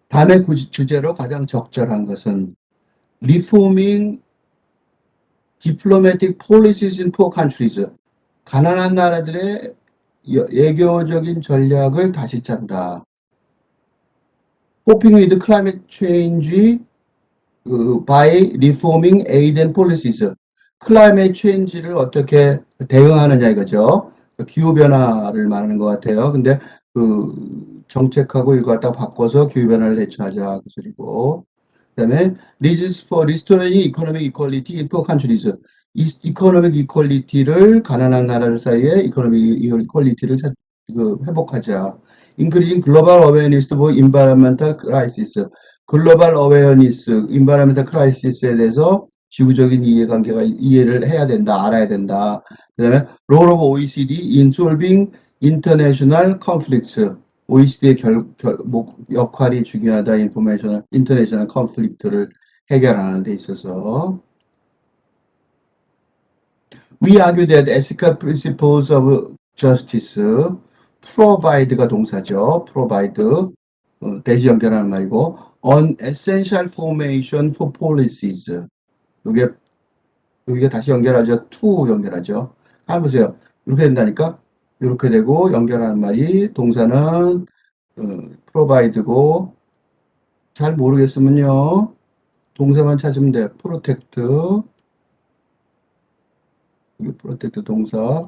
다음의 주제로 가장 적절한 것은 Reforming Diplomatic Policies in Poor Countries. 가난한 나라들의 외교적인 전략을 다시 짠다. Coping with Climate Change by Reforming Aid and Policies. 클라이메이트 체인지를 어떻게 대응하느냐 이거죠. 기후변화를 말하는 것 같아요. 근데 그 정책하고 이거 갖다 바꿔서 기후변화를 대처하자 그 소리고. 그다음에 Reasons for Restoring Economic Equality in Poor Countries. 이코노믹 이퀄리티를 가난한 나라들 사이에 이코노믹 이퀄리티를 회복하자. Increasing Global Awareness for Environmental Crisis. 글로벌 어웨어니스, 인바이러멘탈 크라이시스에 대해서 지구적인 이해를 해야 된다, 알아야 된다. 그 다음에 role of OECD in solving international conflicts. OECD의 역할이 중요하다. 인터내셔널 컨플릭트를 해결하는 데 있어서. We argue that ethical principles of justice, provide가 동사죠. provide, 대시 연결하는 말이고, on essential formation for policies. 여기가 다시 연결하죠. to 연결하죠. 한번 보세요. 이렇게 된다니까? 이렇게 되고, 연결하는 말이, 동사는, provide고, 잘 모르겠으면요. 동사만 찾으면 돼요. protect. 이게 protect 동사.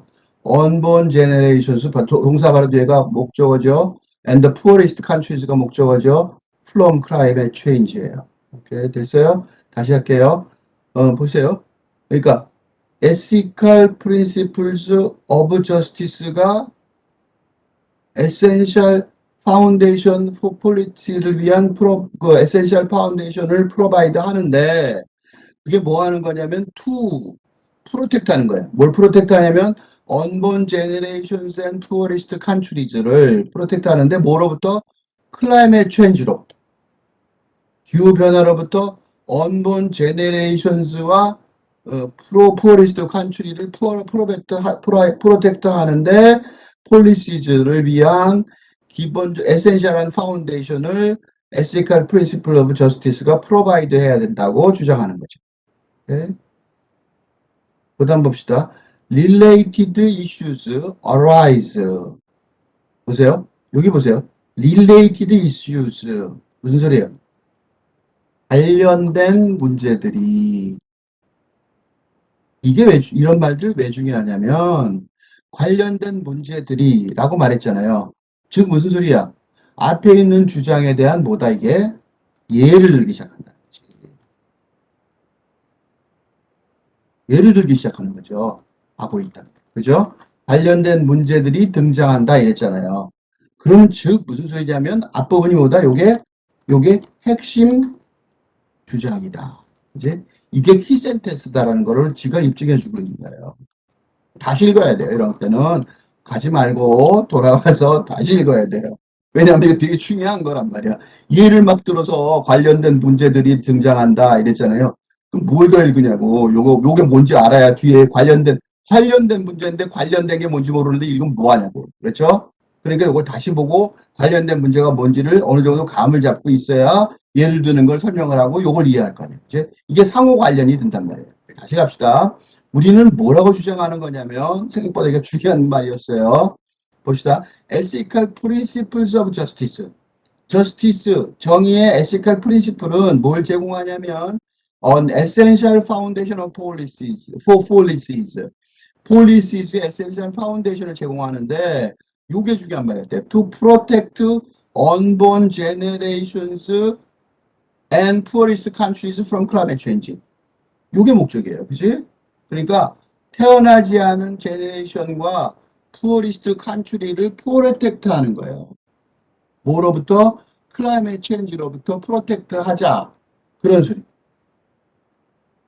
unborn generations. 동사 바로 뒤에가 목적어죠. and the poorest countries가 목적어죠. from climate change예요. 오케이, 됐어요? 다시 할게요. 보세요. 그러니까 ethical principles of justice가 essential foundation for policy를 위한 essential foundation을 provide 하는데 그게 뭐 하는 거냐면 to protect 하는 거예요. 뭘 protect 하냐면 unborn generations and poorest countries를 protect 하는데 뭐로부터? climate change로부터. 기후변화로부터 unborn generations와 poorest country를 프로텍트 하는데 폴리시즈를 위한 기본적 에센셜한 파운데이션을 ethical principle of justice가 프로바이드 해야 된다고 주장하는 거죠. 네. 그 다음 봅시다. related issues arise. 보세요. 여기 보세요. related issues. 무슨 소리예요? 관련된 문제들이. 이게 이런 말들 왜 중요하냐면 관련된 문제들이 라고 말했잖아요. 즉 무슨 소리야? 앞에 있는 주장에 대한 뭐다 이게? 예를 들기 시작한다. 예를 들기 시작하는 거죠. 하고 있다. 그죠? 관련된 문제들이 등장한다 이랬잖아요. 그럼 즉 무슨 소리냐면 앞부분이 뭐다? 요게 핵심 주장이다. 이제 이게 키센텐스다라는 거를 지가 입증해 주고 있는 거예요. 다시 읽어야 돼요. 이런 때는 가지 말고 돌아가서 다시 읽어야 돼요. 왜냐하면 이게 되게 중요한 거란 말이야. 예를 막 들어서 관련된 문제들이 등장한다 이랬잖아요. 그럼 뭘 더 읽으냐고. 요게 뭔지 알아야 뒤에 관련된 문제인데 관련된 게 뭔지 모르는데 읽으면 뭐 하냐고. 그렇죠? 그러니까 이걸 다시 보고 관련된 문제가 뭔지를 어느 정도 감을 잡고 있어야 예를 드는 걸 설명을 하고 요걸 이해할 거 아니에요. 그치? 이게 상호 관련이 된단 말이에요. 다시 갑시다. 우리는 뭐라고 주장하는 거냐면 생각보다 이게 중요한 말이었어요. 봅시다. Ethical Principles of Justice. Justice, 정의의 ethical principle은 뭘 제공하냐면 an essential foundation of policies, for policies. Polices의 essential foundation을 제공하는데 이게 중요한 말이에요. To protect unborn generations and poorest countries from climate change. 이게 목적이에요. 그치? 그러니까 태어나지 않은 제네레이션과 푸어리스트 컨트리를 프로텍트 하는 거예요. 뭐로부터? 클라이메이트 체인지로부터 프로텍트 하자. 그런 소리.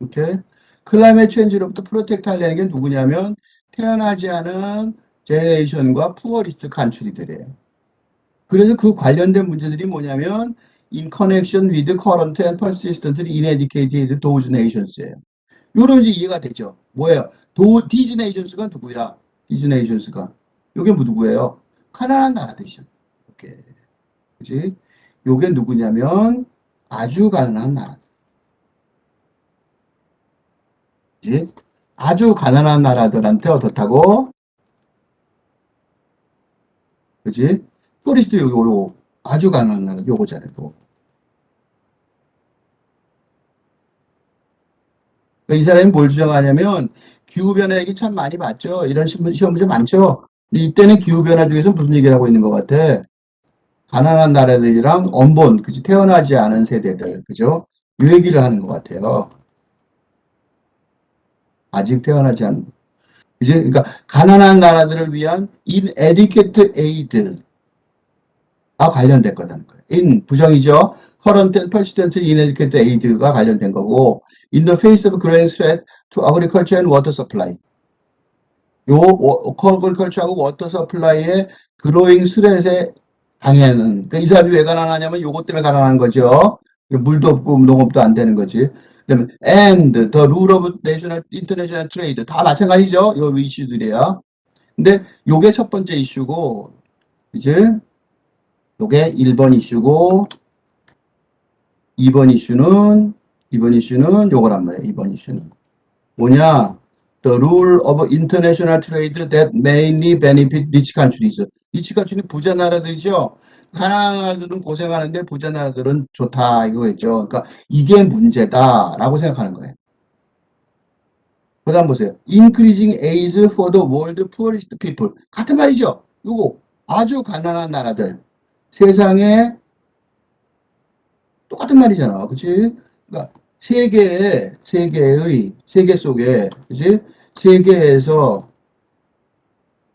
오케이? 클라이메이트 체인지로부터 프로텍트 하려는 게 누구냐면 태어나지 않은 제네레이션과 푸어리스트 컨트리들이에요. 그래서 그 관련된 문제들이 뭐냐면 in connection with current and persistently inadequate those nations예요. 요런 이제 이해가 되죠. 뭐예요? 디즈 네이션스가 누구야? 디즈 네이션스가. 요게 뭐 누구예요? 가난한 나라들이죠. 오케이. 그지? 요게 누구냐면 아주 가난한 나라. 그지? 아주 가난한 나라들한테 어떻다고? 그지? 포리스트 요거 아주 가난한 나라 요거잖아요. 요거. 이 사람이 뭘 주장하냐면 기후변화 얘기 참 많이 봤죠. 이런 시험 문제 많죠. 근데 이때는 기후변화 중에서 무슨 얘기를 하고 있는 것 같아? 가난한 나라들이랑 언본, 그지? 태어나지 않은 세대들, 그죠? 이 얘기를 하는 것 같아요. 아직 태어나지 않은. 그지? 그러니까 가난한 나라들을 위한 inadequate aid가 관련됐거든. in 부정이죠. current and persistent inadequate aid가 관련된 거고 in the face of growing threat to agriculture and water supply. 요 어그리컬처하고 워터 서플라이의 그로잉 스렛에 당해는 그러니까 이 사람이 왜 가난하냐면 요것 때문에 가난한 거죠. 물도 없고 농업도 안 되는 거지. 그다음에 and the rule of national international trade 다 마찬가지죠. 요 이슈들이야. 근데 요게 첫 번째 이슈고 이제 요게 1번 이슈고 2번 이슈는 2번 이슈는 요거란 말이야. 2번 이슈는 뭐냐? The rule of international trade that mainly benefit rich countries. 리치 country는 부자 나라들이죠. 가난한 나라들은 고생하는데 부자 나라들은 좋다 이거겠죠. 그러니까 이게 문제다라고 생각하는 거예요. 그다음 보세요. Increasing aid for the world poorest people. 같은 말이죠. 이거 아주 가난한 나라들. 세상에 똑같은 말이잖아. 그치? 그러니까 세계 속에, 그치? 세계에서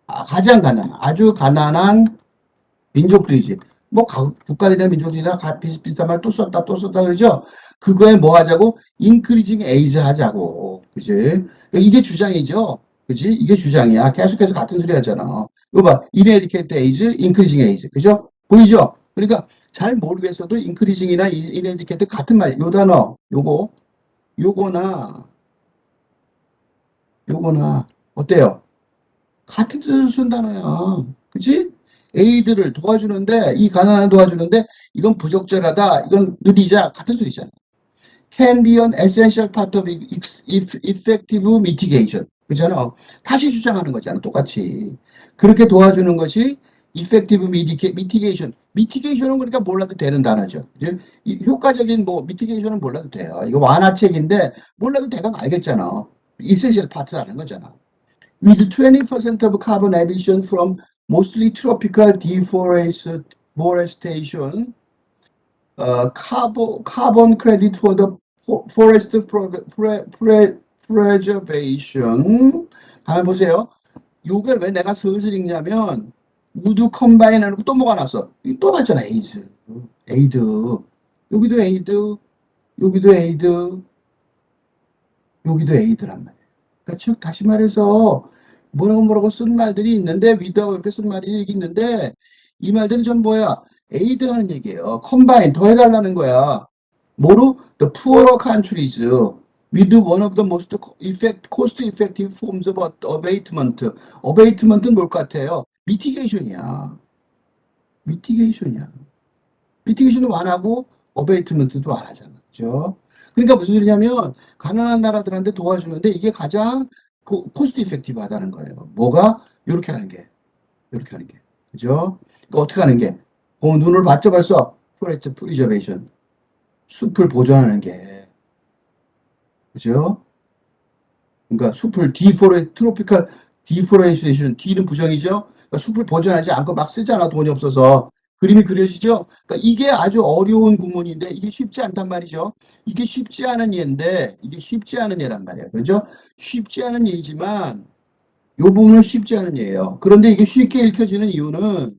가장 아주 가난한 민족들이지. 뭐, 국가들이나 민족들이나 비슷비슷한 말 또 썼다, 또 썼다 그러죠? 그거에 뭐 하자고? 인크리징 에이즈 하자고. 그지? 이게 주장이죠? 그지? 이게 주장이야. 계속해서 같은 소리 하잖아. 이거 봐. 이네디케이트 에이즈, 인크리징 에이즈. 그죠? 보이죠? 그러니까 잘 모르겠어도 인크리징이나 이네디케이트 같은 말, 요 단어, 요거나, 요거나, 어때요? 같은 뜻을 쓴 단어야. 그치? 에이드를 도와주는데, 이 가난한 도와주는데, 이건 부적절하다, 이건 느리자, 같은 소리잖아. Can be an essential part of effective mitigation. 그잖아. 다시 주장하는 거잖아, 똑같이. 그렇게 도와주는 것이 effective mitigation. mitigation은 그러니까 몰라도 되는 단어죠. 그치? 이 효과적인 뭐, mitigation은 몰라도 돼요. 이거 완화책인데, 몰라도 대강 알겠잖아. essential part라는 거잖아. with 20% of carbon emission from mostly tropical deforestation, carbon credit for the forest preservation. 한번 보세요. 요걸 왜 내가 슬슬 읽냐면, 우드 컴바인 해놓고 또 뭐가 났어? 또 갔잖아, 에이즈. 에이드. 여기도 에이드, 여기도 에이드, 여기도 에이드란 말이야. 그러니까 즉 다시 말해서 뭐라고 쓴 말들이 있는데 위드하고 이렇게 쓴 말이 있는데 이 말들은 전 뭐야? 에이드 하는 얘기예요. 컴바인 더 해달라는 거야. 뭐로? The poorer countries with one of the most cost effective forms of abatement. abatement는 뭘 같아요? mitigation이야. mitigation이야. mitigation은 완하고 abatement도 완하잖아. 그죠? 그러니까 무슨 소리냐면 가난한 나라들한테 도와주는데 이게 가장 코스트 이펙티브 하다는 거예요. 뭐가? 이렇게 하는 게. 이렇게 하는 게. 그죠? 그러니까 어떻게 하는 게? 눈을 맞춰 벌써 포레스트 프리저베이션. 숲을 보존하는 게. 그죠? 그러니까 숲을 트로피칼 디포레이션, D는 부정이죠? 그러니까 숲을 보존하지 않고 막 쓰잖아, 돈이 없어서. 그림이 그려지죠? 그러니까 이게 아주 어려운 구문인데 이게 쉽지 않단 말이죠. 이게 쉽지 않은 예인데 이게 쉽지 않은 예란 말이야. 그죠? 쉽지 않은 예지만 이 부분은 쉽지 않은 예예요. 그런데 이게 쉽게 읽혀지는 이유는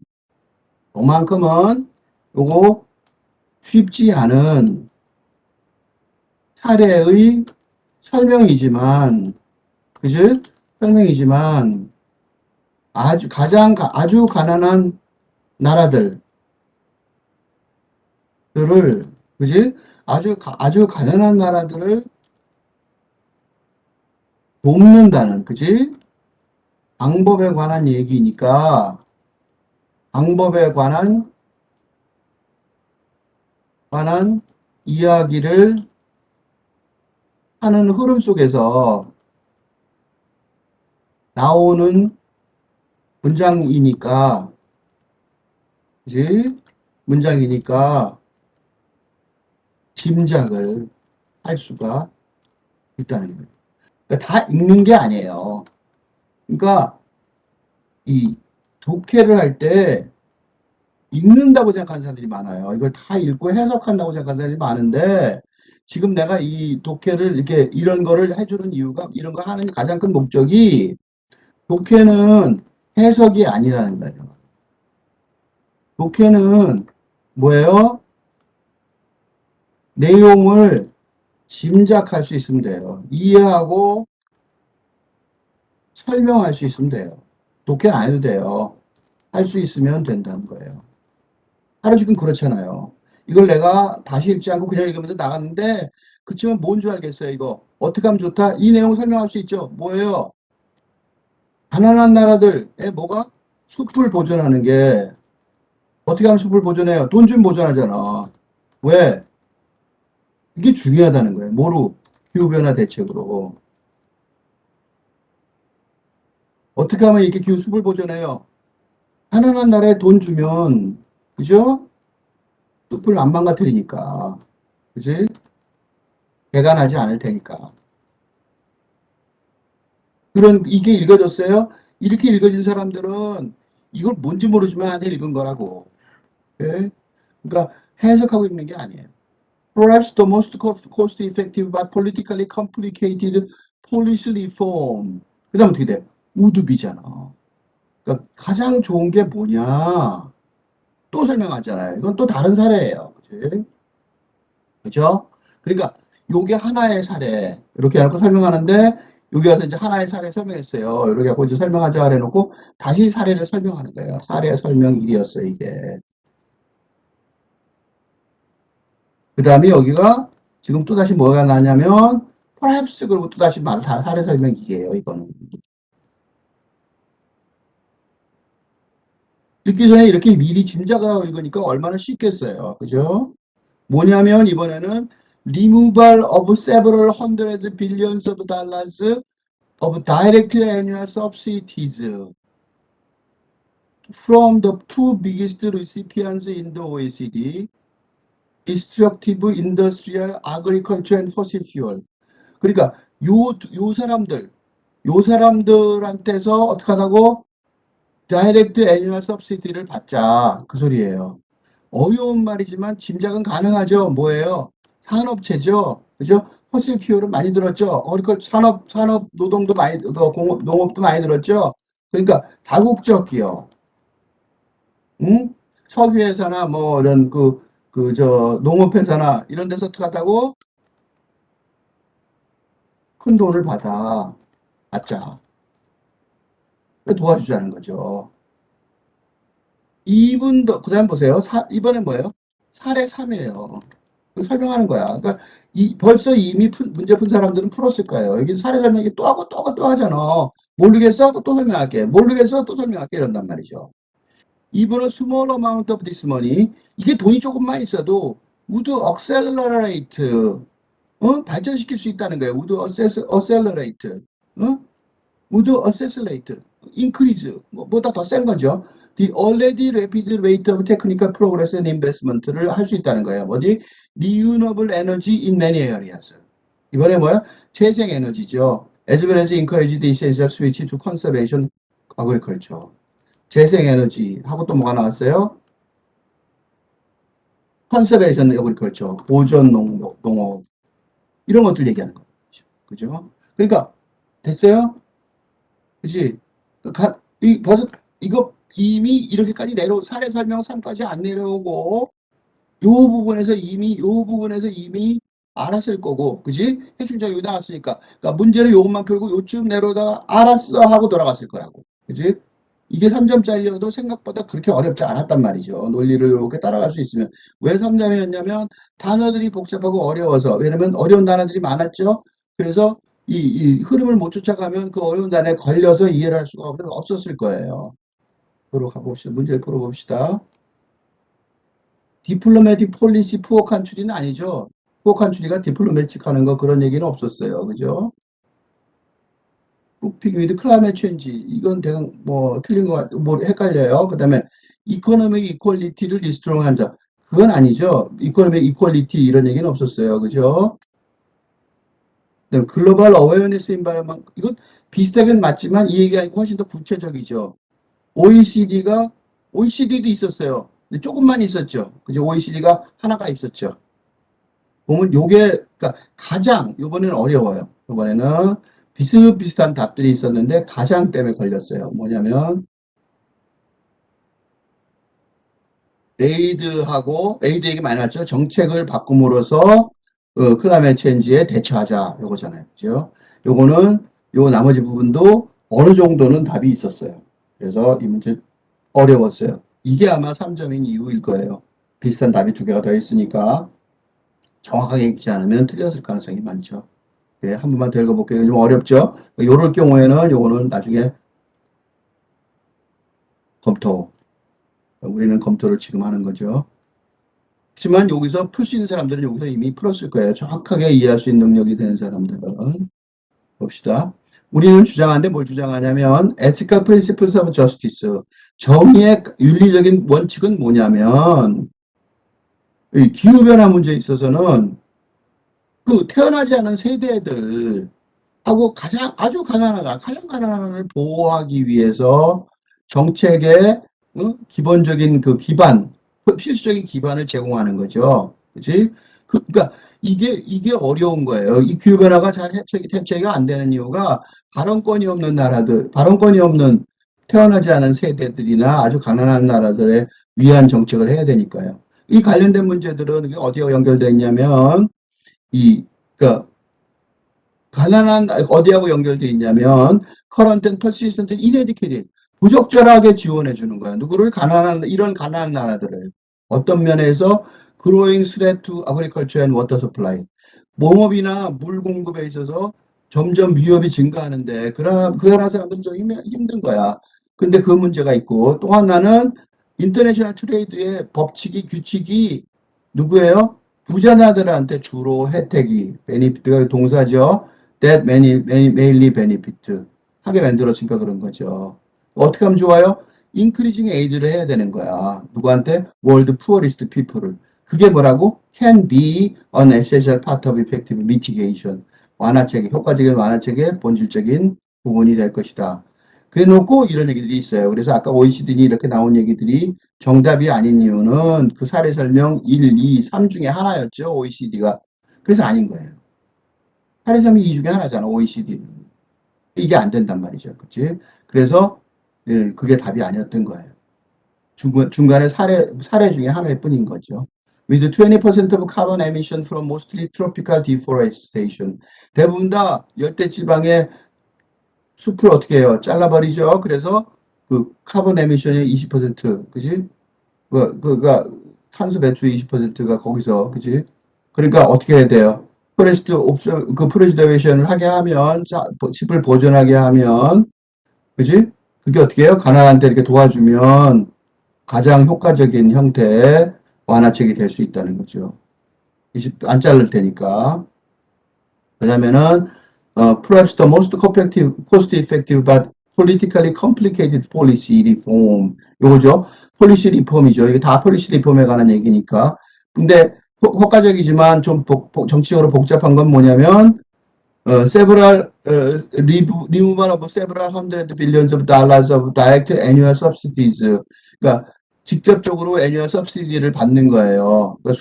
그만큼은 요거 쉽지 않은 사례의 설명이지만, 그지? 설명이지만 아주 가난한 나라들을, 그지? 아주 가난한 나라들을 돕는다는, 그지? 방법에 관한 얘기니까 방법에 관한 관한 이야기를 하는 흐름 속에서 나오는 문장이니까, 그지? 문장이니까 짐작을 할 수가 있다는 거예요. 그러니까 다 읽는 게 아니에요. 그러니까 이 독해를 할 때 읽는다고 생각하는 사람들이 많아요. 이걸 다 읽고 해석한다고 생각하는 사람들이 많은데 지금 내가 이 독해를 이렇게 이런 거를 해주는 이유가 이런 거 하는 가장 큰 목적이 독해는 해석이 아니라는 거예요. 독해는 뭐예요? 내용을 짐작할 수 있으면 돼요. 이해하고 설명할 수 있으면 돼요. 독해는 안 해도 돼요. 할 수 있으면 된다는 거예요. 하루 지금 그렇잖아요. 이걸 내가 다시 읽지 않고 그냥 읽으면서 나갔는데 그치만 뭔 줄 알겠어요, 이거. 어떻게 하면 좋다? 이 내용을 설명할 수 있죠. 뭐예요? 가난한 나라들의 뭐가? 숲을 보존하는 게 어떻게 하면 숲을 보존해요? 돈 좀 보존하잖아. 왜? 이게 중요하다는 거예요. 뭐로? 기후변화 대책으로. 어떻게 하면 이렇게 숲을 보존해요? 가난한 나라에 돈 주면, 그죠? 숲을 안 망가뜨리니까. 그지? 개간하지 않을 테니까. 그런 이게 읽어졌어요? 이렇게 읽어진 사람들은 이걸 뭔지 모르지만 읽은 거라고. 예? 그러니까 해석하고 읽는 게 아니에요. Perhaps the most cost-effective but politically complicated policy reform. 그다음 어떻게 돼? 우두비잖아. 그러니까 가장 좋은 게 뭐냐? 또 설명하잖아요. 이건 또 다른 사례예요. 그치? 그죠? 그러니까 요게 하나의 사례 이렇게 해놓고 설명하는데 여기 와서 이제 하나의 사례 설명했어요. 이렇게 하고 이제 설명하자 해놓고 다시 사례를 설명하는 거예요. 사례 설명 일이었어요, 이게. 그 다음에 여기가 지금 또다시 뭐가 나냐면 perhaps 그리고 또다시 사례 설명 이게요, 이거는. 읽기 전에 이렇게 미리 짐작을 하고 읽으니까 얼마나 쉽겠어요. 그죠? 뭐냐면 이번에는 removal of several hundred billions of dollars of direct annual subsidies from the two biggest recipients in the OECD, destructive industrial, agriculture and fossil fuel. 그러니까 요 사람들한테서 어떻게 하다고 다이렉트 애뉴얼 서브시디를 받자 그 소리예요. 어려운 말이지만 짐작은 가능하죠. 뭐예요? 산업체죠. 그죠? 퍼실 퓨어는 많이 들었죠. 산업 노동도 많이 농업도 많이 들었죠. 그러니까 다국적 기업, 응? 석유회사나 뭐 이런 농업회사나 이런 데서 어떻게 하다고 큰 돈을 받자. 도와주자는 거죠. 이분도 그다음 보세요. 이번엔 뭐예요? 사례 3이에요. 설명하는 거야. 그러니까 벌써 이미 문제 푼 사람들은 풀었을 거예요. 여기 사례 설명이 또 하고 또 하고 또 하잖아. 모르겠어? 또 설명할게. 모르겠어? 또 설명할게. 이런단 말이죠. 이분은 small amount of this money. 이게 돈이 조금만 있어도 would accelerate, 발전시킬 수 있다는 거예요. would accelerate, would accelerate, increase, 뭐보다 더 센 거죠. The already rapid rate of technical progress and investment를 할 수 있다는 거예요. 어디? Renewable energy in many areas. 이번에 뭐야? 재생에너지죠. As well as encourage the essential switch to conservation agriculture. 재생에너지 하고 또 뭐가 나왔어요? 컨서베이션 agriculture, 보존 농업 이런 것들 얘기하는 거죠. 그죠? 그러니까 됐어요? 그치? 벌써 이거 이미 이렇게까지 사례 설명 3까지 안 내려오고 요 부분에서 이미 알았을 거고, 그지? 핵심적이 여기 나왔으니까. 그러니까 문제를 요것만 풀고 요쯤 내려오다가 알았어 하고 돌아갔을 거라고. 그지? 이게 3점짜리여도 생각보다 그렇게 어렵지 않았단 말이죠. 논리를 이렇게 따라갈 수 있으면. 왜 3점이었냐면 단어들이 복잡하고 어려워서. 왜냐면 어려운 단어들이 많았죠. 그래서 이 흐름을 못 쫓아가면 그 어려운 단어에 걸려서 이해를 할 수가 없었을 거예요. 문제를 풀어봅시다. 디플로매틱 폴리시 푸어 컨트리는 아니죠. 푸어 컨트리가 디플로매틱 하는 거 그런 얘기는 없었어요. 그죠? 푸핑 위드 클라이밋 체인지 이건 대강 뭐 틀린 거 같, 뭐 헷갈려요. 그다음에 이코노믹 이퀄리티를 리스토링 한다. 그건 아니죠. 이코노믹 이퀄리티 이런 얘기는 없었어요. 그죠? 그다음에 글로벌 어웨어니스 인바이러먼트 이건 비슷하긴 맞지만 이 얘기가 아니고 훨씬 더 구체적이죠. OECD도 있었어요. 근데 조금만 있었죠. 그죠? OECD가 하나가 있었죠. 보면 요게 그러니까 가장 이번에는 어려워요. 이번에는 비슷비슷한 답들이 있었는데 가장 때문에 걸렸어요. 뭐냐면 에이드 얘기 많이 나왔죠. 정책을 바꿈으로써 클라이밋 체인지에 대처하자 요거잖아요. 그죠? 요거는 요 나머지 부분도 어느 정도는 답이 있었어요. 그래서 이 문제 어려웠어요. 이게 아마 3점인 이유일 거예요. 비슷한 답이 두 개가 더 있으니까 정확하게 읽지 않으면 틀렸을 가능성이 많죠. 네, 한 번만 더 읽어볼게요. 좀 어렵죠? 요럴 경우에는 요거는 나중에 검토. 우리는 검토를 지금 하는 거죠. 하지만 여기서 풀 수 있는 사람들은 여기서 이미 풀었을 거예요. 정확하게 이해할 수 있는 능력이 되는 사람들은. 봅시다. 우리는 주장하는데 뭘 주장하냐면 ethical principles of justice. 정의의 윤리적인 원칙은 뭐냐면 이 기후변화 문제에 있어서는 그 태어나지 않은 세대들 하고 아주 가장 가난한 을 보호하기 위해서 정책의 기본적인 그 기반, 필수적인 기반을 제공하는 거죠. 그치? 그러니까 이게 어려운 거예요. 이 기후변화가 잘 대체가 안 되는 이유가 발언권이 없는 나라들, 발언권이 없는 태어나지 않은 세대들이나 아주 가난한 나라들에 위한 정책을 해야 되니까요. 이 관련된 문제들은 어디에 연결되어 있냐면 그러니까 가난한 어디하고 연결돼 있냐면 current and persistent inadequate 부적절하게 지원해 주는 거야. 누구를 이런 가난한 나라들을 어떤 면에서 growing threat to agriculture and water supply 농업이나 물 공급에 있어서 점점 위협이 증가하는데 그 나라 사람들은 좀 힘든 거야. 근데 그 문제가 있고 또 하나는 인터내셔널 트레이드의 법칙이 규칙이 누구예요? 부자나들한테 주로 혜택이 베니피트가 동사죠. that mainly benefit 하게 만들어지니까 그런 거죠. 어떻게 하면 좋아요? increasing aid를 해야 되는 거야. 누구한테? world poorest people을. 그게 뭐라고? can be an essential part of effective mitigation. 완화책의, 효과적인 완화책의 본질적인 부분이 될 것이다. 그래 놓고 이런 얘기들이 있어요. 그래서 아까 OECD 이렇게 나온 얘기들이 정답이 아닌 이유는 그 사례 설명 1, 2, 3 중에 하나였죠. OECD가. 그래서 아닌 거예요. 사례 설명 2 중에 하나잖아. OECD는. 이게 안 된단 말이죠. 그치? 그래서 예, 그게 답이 아니었던 거예요. 중간에 사례 중에 하나일 뿐인 거죠. With 20% of carbon emission from mostly tropical deforestation. 대부분 다 열대 지방의 숲을 어떻게 해요? 잘라버리죠. 그래서 그 카본 에미션의 20%, 그지? 그가 탄소 배출의 20%가 거기서, 그지? 그러니까 어떻게 해야 돼요? 포레스트 옵션, 그 프레지더베이션을 하게 하면, 숲을 보존하게 하면, 그지? 그게 어떻게 해요? 가난한테 이렇게 도와주면 가장 효과적인 형태의 완화책이 될 수 있다는 거죠. 안 자를 테니까. 왜냐면은 perhaps the most cost effective but politically complicated policy reform 요거죠. 폴리시 리폼이죠. 이게 다 폴리시 리폼에 관한 얘기니까. 근데 효과적이지만 좀 정치적으로 복잡한 건 뭐냐면 several removal of several hundred billions of dollars of direct annual subsidies. 그러니까 직접적으로 annual subsidy를 받는 거예요. 그러니까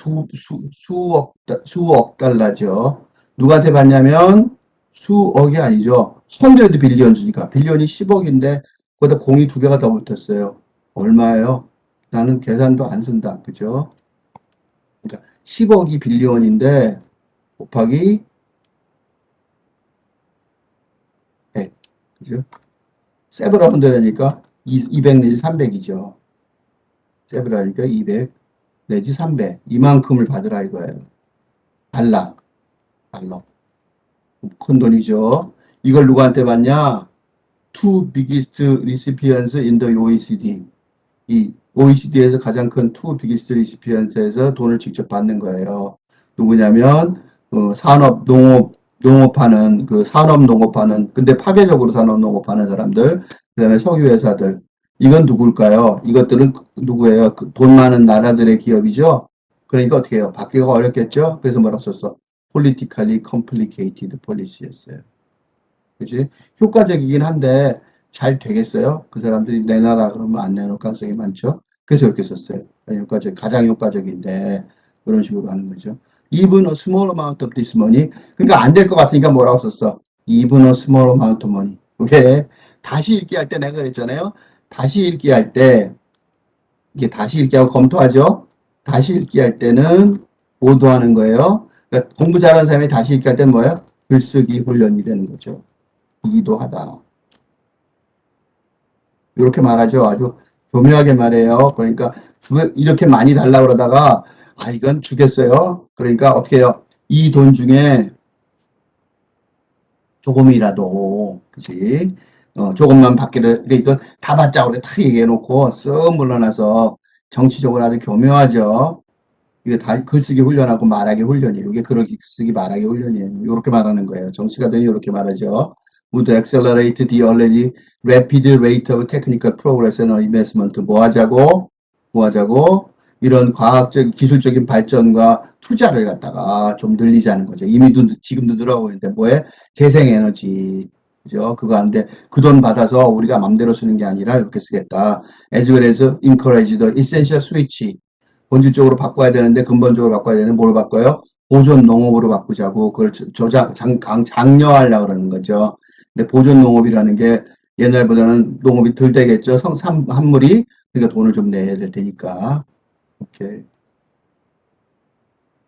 수억 달러죠. 누구한테 받냐면 수억이 아니죠. 100 빌리언즈니까 빌리언이 10억인데 거기다 공이 두 개가 더 붙었어요. 얼마예요? 나는 계산도 안 쓴다. 그죠? 그러니까 10억이 빌리언인데 곱하기 100. 그죠? 세브라 헌드라니까 200 내지 300이죠. 세브라니까 200 내지 300. 이만큼을 받으라 이거예요. 달러. 큰 돈이죠. 이걸 누구한테 받냐? Two biggest recipients in the OECD. 이 OECD에서 가장 큰 투 비기스트 리시피언트에서 돈을 직접 받는 거예요. 누구냐면 산업 농업하는 그 산업 농업하는 근데 파괴적으로 산업 농업하는 사람들, 그다음에 석유 회사들. 이건 누굴까요? 이것들은 누구예요? 그돈 많은 나라들의 기업이죠. 그러니까 어떻게 해요? 받기가 어렵겠죠. 그래서 뭐라고 썼어? Politically complicated policy였어요. 그지? 효과적이긴 한데 잘 되겠어요? 그 사람들이 내놔라 그러면 안 내놓을 가능성이 많죠. 그래서 이렇게 썼어요. 가장 효과적인데 그런 식으로 하는 거죠. Even a small amount of this money. 그러니까 안 될 것 같으니까 뭐라고 썼어? Even a small amount of money. 이게 다시 읽기 할 때 내가 그랬잖아요. 다시 읽기 할 때 이게 다시 읽기하고 검토하죠. 다시 읽기 할 때는 모두하는 거예요. 그러니까 공부 잘하는 사람이 다시 읽기 할 때는 뭐예요? 글쓰기 훈련이 되는 거죠. 이기도 하다. 이렇게 말하죠. 아주 교묘하게 말해요. 그러니까 이렇게 많이 달라 그러다가 이건 주겠어요. 그러니까 어떻게 해요? 이 돈 중에 조금이라도 그지? 조금만 받기를 그러니까 이건 다 받자고 그래 다 얘기해 놓고 쓱 물러나서 정치적으로 아주 교묘하죠. 이게 다 글쓰기 훈련하고 말하기 훈련이에요. 이게 글쓰기 말하기 훈련이에요. 이렇게 말하는 거예요. 정치가들이 이렇게 말하죠. Would accelerate the already rapid rate of technical progress and investment. 뭐 하자고? 뭐 하자고? 이런 과학적, 기술적인 발전과 투자를 갖다가 좀 늘리자는 거죠. 이미도 지금도 늘어가고 있는데 뭐에? 재생에너지. 그죠? 그거 하는데 그 돈 받아서 우리가 맘대로 쓰는 게 아니라 이렇게 쓰겠다. As well as encourage the essential switch. 본질적으로 바꿔야 되는데 근본적으로 바꿔야 되는데 뭘 바꿔요? 보존 농업으로 바꾸자고 그걸 장려하려고 그러는 거죠. 근데 보존 농업이라는 게 옛날보다는 농업이 덜 되겠죠. 산물이 그러니까 돈을 좀 내야 될 테니까. 오케이.